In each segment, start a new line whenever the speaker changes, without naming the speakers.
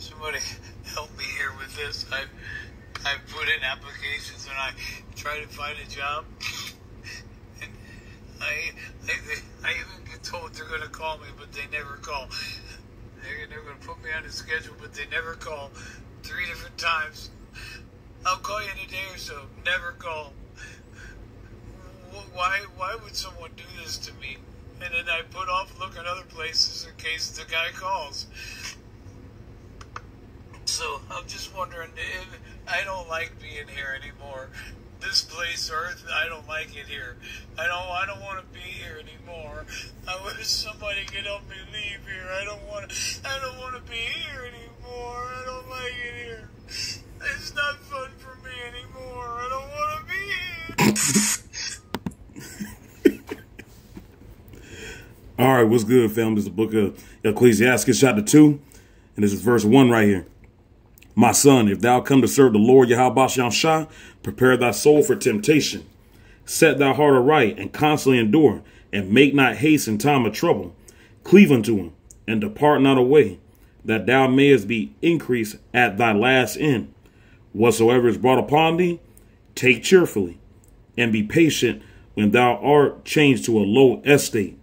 Somebody help me here with this. I put in applications and I try to find a job. And I even get told they're going to call me, but they never call. They're going to put me on the schedule, but they never call. 3 different times. I'll call you in a day or so. Never call. Why would someone do this to me? And then I put off looking other places in case the guy calls. So I'm just wondering, I don't like being here anymore. This place, Earth, I don't like it here. I don't want to be here anymore. I wish somebody could help me leave here. I don't want to be here anymore. I don't like it here. It's not fun for me anymore. I don't want to be here.
All right, what's good, fam? This is the book of Ecclesiastes, chapter 2, and this is verse 1 right here. My son, if thou come to serve the Lord Yahweh Shah, prepare thy soul for temptation. Set thy heart aright and constantly endure, and make not haste in time of trouble. Cleave unto him, and depart not away, that thou mayest be increased at thy last end. Whatsoever is brought upon thee, take cheerfully, and be patient when thou art changed to a low estate.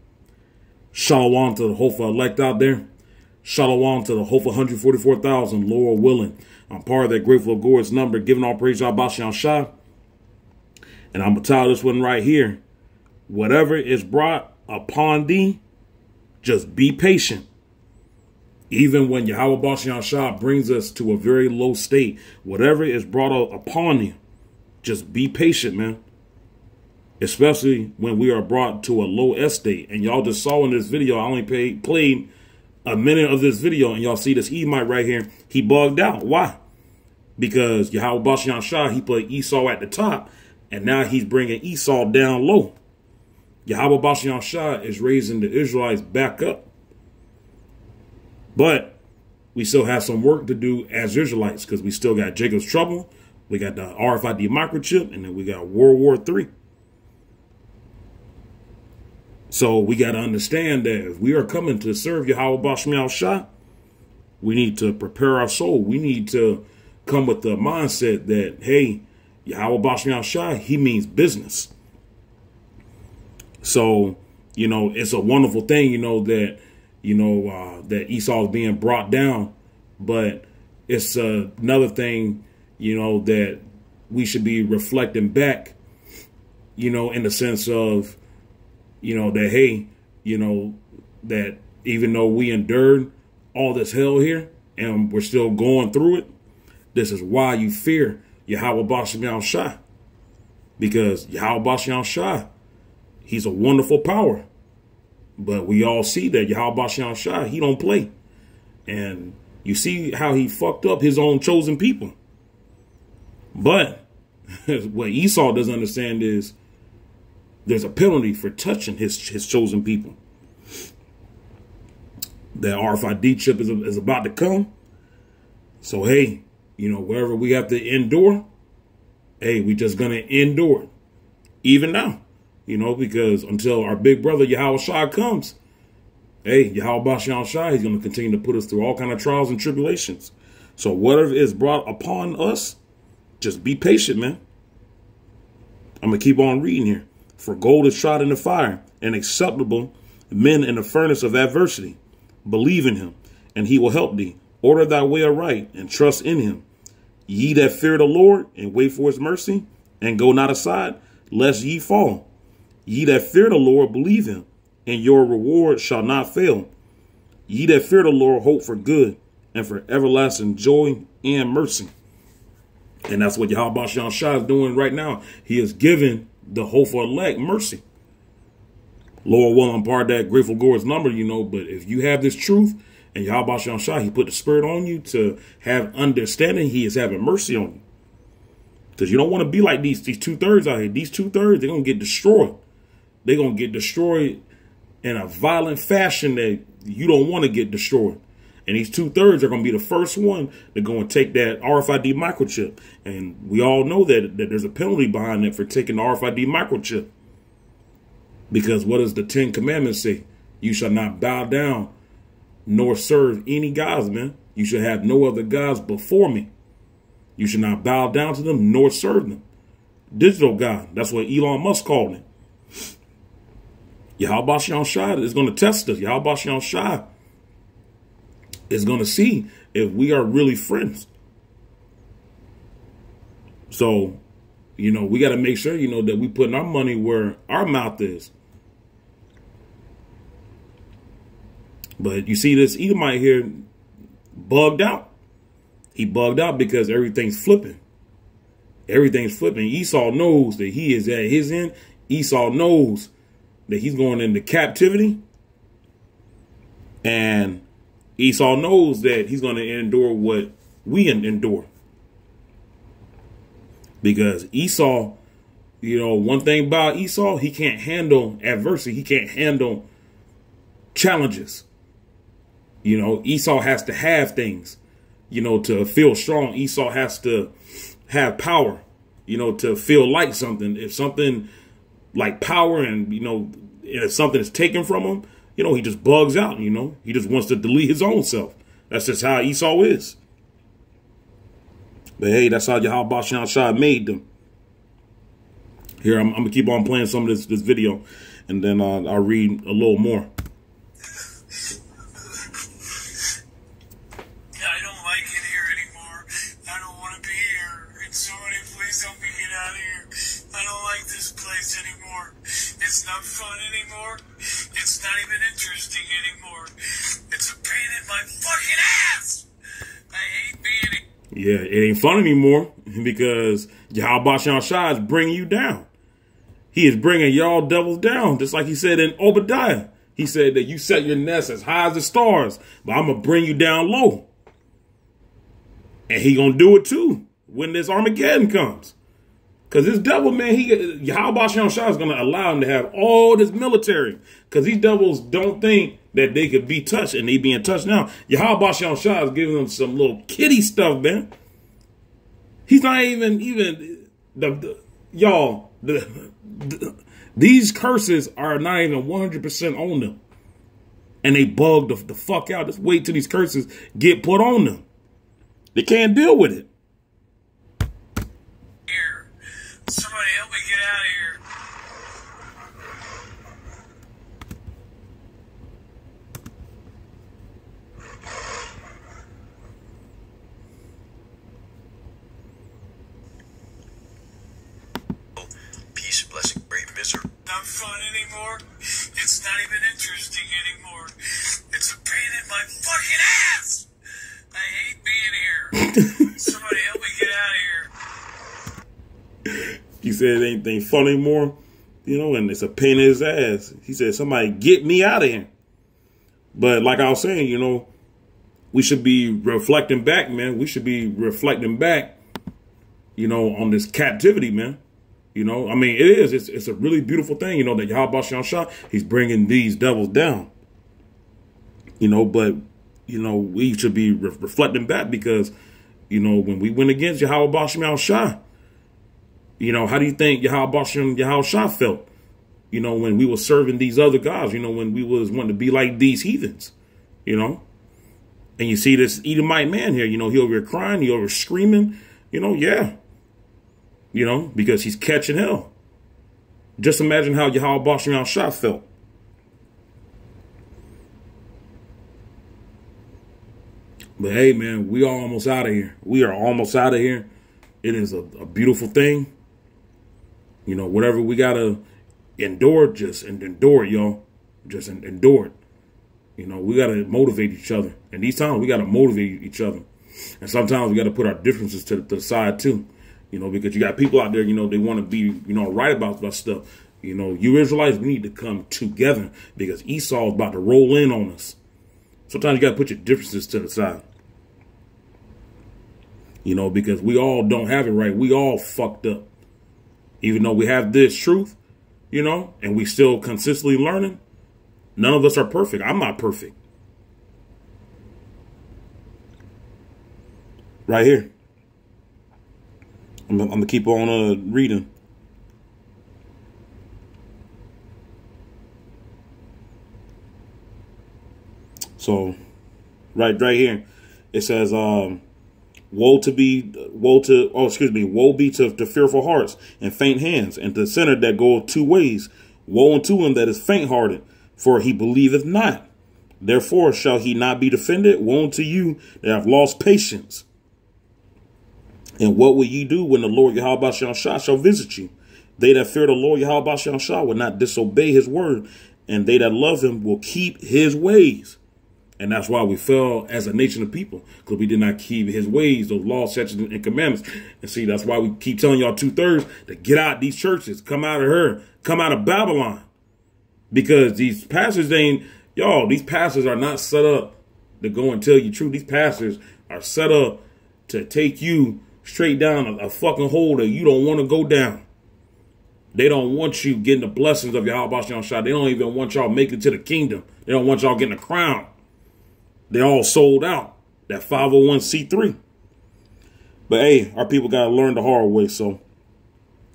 Shalom to the hopeful elect out there. Shalom to the hopeful 144,000, Lord willing. I'm part of that grateful God's number, giving all praise to Abba Shah. And I'm going to tell this one right here. Whatever is brought upon thee, just be patient. Even when Yahweh Shah brings us to a very low state, whatever is brought upon you, just be patient, man. Especially when we are brought to a low estate. And y'all just saw in this video, I only played a minute of this video, and y'all see this Edomite right here. He bugged out. Why? Because Yahweh Shah, he put Esau at the top, and now he's bringing Esau down low. Yahweh Shah is raising the Israelites back up. But we still have some work to do as Israelites, because we still got Jacob's trouble. We got the RFID microchip, and then we got World War III. So we got to understand that if we are coming to serve Yahweh Shah, we need to prepare our soul. We need to come with the mindset that, hey, Yahweh Shah, he means business. So, you know, it's a wonderful thing, that Esau is being brought down. But it's another thing, that we should be reflecting back, in the sense of, that, hey, that even though we endured all this hell here and we're still going through it, this is why you fear Yahweh Shah. Because Yahweh Shah, he's a wonderful power. But we all see that Yahweh Shah, he don't play. And you see how he fucked up his own chosen people. But what Esau doesn't understand is there's a penalty for touching his chosen people. That RFID chip is about to come. So, hey, wherever we have to endure, hey, we just going to endure it. Even now, because until our big brother Yahweh Shah comes, hey, Yahweh Shah, he's going to continue to put us through all kind of trials and tribulations. So whatever is brought upon us, just be patient, man. I'm going to keep on reading here. For gold is tried in the fire, and acceptable men in the furnace of adversity. Believe in him, and he will help thee. Order thy way aright, and trust in him. Ye that fear the Lord, and wait for his mercy, and go not aside, lest ye fall. Ye that fear the Lord, believe him, and your reward shall not fail. Ye that fear the Lord, hope for good, and for everlasting joy and mercy. And that's what Yahweh Shah is doing right now. He is giving the hopeful elect mercy. Lord willing, I'm part of that grateful God's number, but if you have this truth and Yahweh Shah, he put the spirit on you to have understanding, he is having mercy on you. Because you don't want to be like these 2/3 out here. These 2/3, they're going to get destroyed. They're going to get destroyed in a violent fashion that you don't want to get destroyed. And these 2/3 are going to be the first one to go and take that RFID microchip. And we all know that there's a penalty behind it for taking the RFID microchip. Because what does the 10 Commandments say? You shall not bow down nor serve any gods, man. You should have no other gods before me. You should not bow down to them nor serve them. Digital God. That's what Elon Musk called it. Yahweh Bashan Shai is going to test us. Yahweh Bashan Shai is going to see if we are really friends. So, you know, we got to make sure, you know, that we putting our money where our mouth is. But you see this Edomite here bugged out. He bugged out because everything's flipping. Everything's flipping. Esau knows that he is at his end. Esau knows that he's going into captivity. And Esau knows that he's going to endure what we endure. Because Esau, you know, one thing about Esau, he can't handle adversity. He can't handle challenges. You know, Esau has to have things, you know, to feel strong. Esau has to have power, you know, to feel like something. If something like power and, you know, if something is taken from him, you know, he just bugs out, you know. He just wants to delete his own self. That's just how Esau is. But hey, that's how Yahweh Bashan Shai made them. Here, I'm going to keep on playing some of this video, and then I'll read a little more.
I don't like it here anymore. I don't want to be here. And somebody please help me get out of here. I don't like this place anymore. It's not fun anymore. It's not even interesting anymore. It's a pain in my fucking ass. I hate being here.
Yeah, it ain't fun anymore because Yahweh Bashan Shai is bringing you down. He is bringing y'all devils down, just like he said in Obadiah. He said that you set your nest as high as the stars, but I'm going to bring you down low. And he going to do it too when this Armageddon comes. Because this devil, man, Yahweh Bashan Shai is going to allow him to have all this military. Because these devils don't think that they could be touched, and they being touched now. Yahweh Bashan Shai is giving them some little kitty stuff, man. He's not even y'all, these curses are not even 100% on them. And they bug the fuck out. Just wait till these curses get put on them. They can't deal with it.
Here. Somebody help me get out of here.
Peace, blessing, great misery.
Not fun anymore. It's not even interesting anymore. It's a pain in my fucking ass. I hate being here. Somebody help me get out of here.
He said it ain't anything fun anymore, you know, and it's a pain in his ass. He said, somebody get me out of here. But like I was saying, you know, we should be reflecting back, man. We should be reflecting back, you know, on this captivity, man. You know, I mean, it is. It's a really beautiful thing, you know, that Yahweh Bashan Shai, he's bringing these devils down. You know, but, you know, we should be reflecting back because, you know, when we went against Yahweh Bashan Shai, you know, how do you think Yahweh Bashan Shai felt? You know, when we were serving these other gods, you know, when we was wanting to be like these heathens, you know. And you see this Edomite man here, you know, he over here crying, he over here screaming, you know, yeah. You know, because he's catching hell. Just imagine how Yahweh Bashan Shai felt. But hey, man, we are almost out of here. We are almost out of here. It is a beautiful thing. You know, whatever we got to endure, just endure it, y'all. Just endure it. You know, we got to motivate each other. And these times, we got to motivate each other. And sometimes we got to put our differences to the side, too. You know, because you got people out there, you know, they want to be, you know, right about stuff. You know, you Israelites, we need to come together because Esau is about to roll in on us. Sometimes you got to put your differences to the side. You know, because we all don't have it right. We all fucked up. Even though we have this truth, you know, and we still consistently learning. None of us are perfect. I'm not perfect. Right here. I'm going to keep on reading. So, right here. It says, woe be to fearful hearts and faint hands, and to the sinner that goeth 2 ways. Woe unto him that is faint hearted, for he believeth not. Therefore shall he not be defended. Woe unto you that have lost patience. And what will ye do when the Lord Yahweh shall visit you? They that fear the Lord Yahweh will not disobey his word, and they that love him will keep his ways. And that's why we fell as a nation of people, because we did not keep his ways, those laws, statutes, and commandments. And see, that's why we keep telling y'all 2/3 to get out these churches, come out of her, come out of Babylon. Because these pastors these pastors are not set up to go and tell you truth. These pastors are set up to take you straight down a fucking hole that you don't want to go down. They don't want you getting the blessings of Yahweh Shah. They don't even want y'all making it to the kingdom. They don't want y'all getting a crown. They all sold out. That 501c3. But hey, our people got to learn the hard way. So,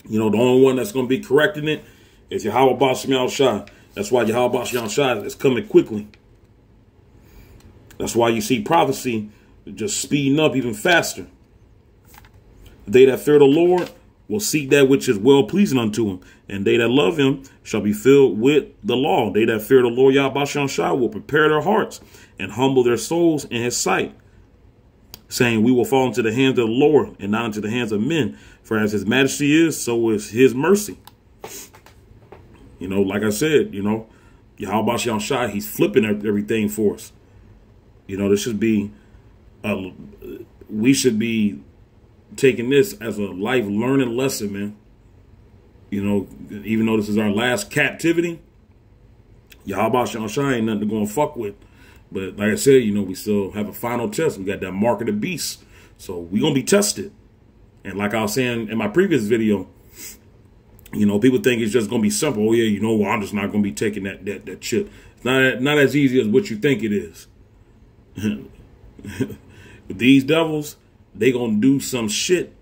the only one that's going to be correcting it is Yahweh Shah. That's why Yahweh Shah is coming quickly. That's why you see prophecy just speeding up even faster. They that fear the Lord will seek that which is well pleasing unto him, and they that love him shall be filled with the law. They that fear the Lord Yahweh Shah will prepare their hearts and humble their souls in his sight, saying, we will fall into the hands of the Lord and not into the hands of men. For as his majesty is, so is his mercy. Like I said, Yahweh Shah, he's flipping everything for us. This should be, we should be taking this as a life learning lesson, man. Even though this is our last captivity, Yahweh Shah ain't nothing to go and fuck with. But like I said, we still have a final test. We got that mark of the beast. So we're going to be tested. And like I was saying in my previous video, people think it's just going to be simple. Oh, yeah, I'm just not going to be taking that chip. It's not as easy as what you think it is. These devils, they going to do some shit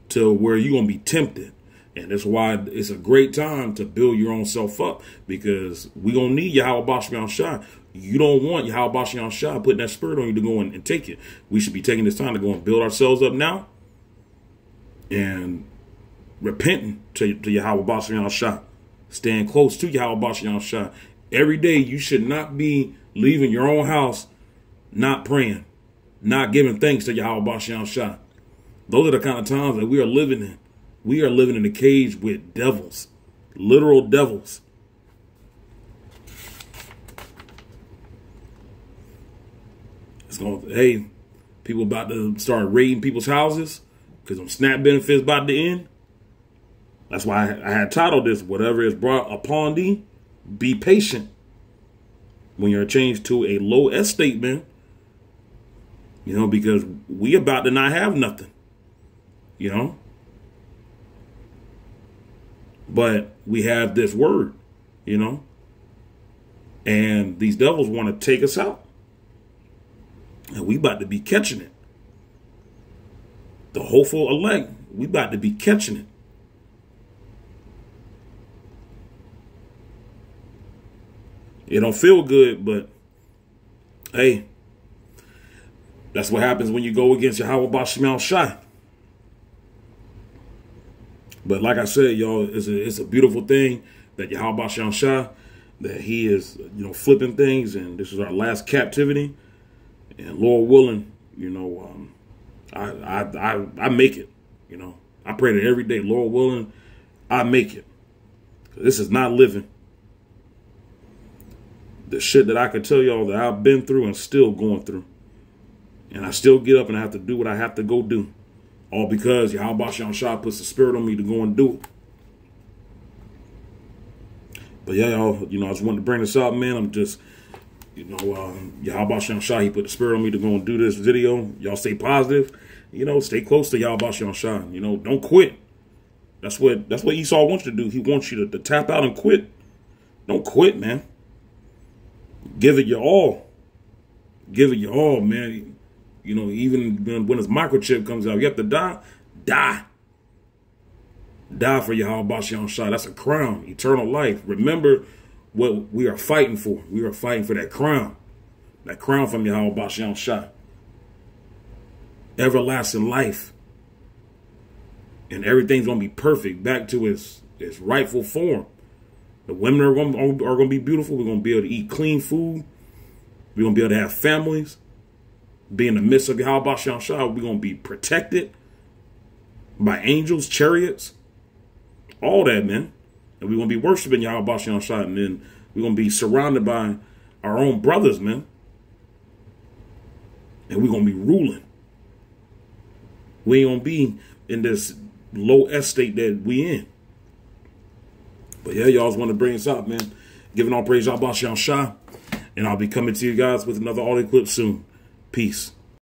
to where you're going to be tempted. And that's why it's a great time to build your own self up, because we're going to need Yahweh Shah. You don't want Yahweh Shah putting that spirit on you to go and take it. We should be taking this time to go and build ourselves up now and repenting to Yahweh Shah. Staying close to Yahweh Shah. Every day you should not be leaving your own house not praying, not giving thanks to Yahweh Shah. Those are the kind of times that we are living in. We are living in a cage with devils, literal devils. Hey, people about to start raiding people's houses because them SNAP benefits about to end. That's why I had titled this, whatever is brought upon thee, be patient. When you're changed to a low estate, man, because we about to not have nothing, but we have this word, and these devils want to take us out. And we about to be catching it. The hopeful elect, we about to be catching it. It don't feel good, but hey, that's what happens when you go against Yahweh Shah. But like I said, y'all, it's a beautiful thing that Yahweh Shah, that he is, flipping things, and this is our last captivity. And Lord willing, I make it. I pray that every day, Lord willing, I make it. This is not living. The shit that I could tell y'all that I've been through and still going through. And I still get up and I have to do what I have to go do. All because Yahweh Shah puts the spirit on me to go and do it. But yeah, y'all, I just wanted to bring this out, man. I'm just... Yahweh Shah, he put the spirit on me to go and do this video. Y'all stay positive. Stay close to Yahweh Shah. Don't quit. That's what Esau wants you to do. He wants you to tap out and quit. Don't quit, man. Give it your all. Give it your all, man. Even when his microchip comes out, you have to die. Die. Die for Yahweh Shah. That's a crown. Eternal life. Remember what we are fighting for. We are fighting for that crown. That crown from Yahweh Shah. everlasting life. And everything's going to be perfect, back to its rightful form. The women are going to be beautiful. We're going to be able to eat clean food. We're going to be able to have families. Be in the midst of Yahweh Ba'ashem Shah. We're going to be protected by angels, chariots, all that, man. And we're going to be worshiping Yahweh Ba'ashem Shah. And then we're going to be surrounded by our own brothers, man. And we're going to be ruling. We ain't going to be in this low estate that we in. But yeah, y'all just want to bring us out, man. Giving all praise, Yahweh Ba'ashem Shah. And I'll be coming to you guys with another audio clip soon. Peace.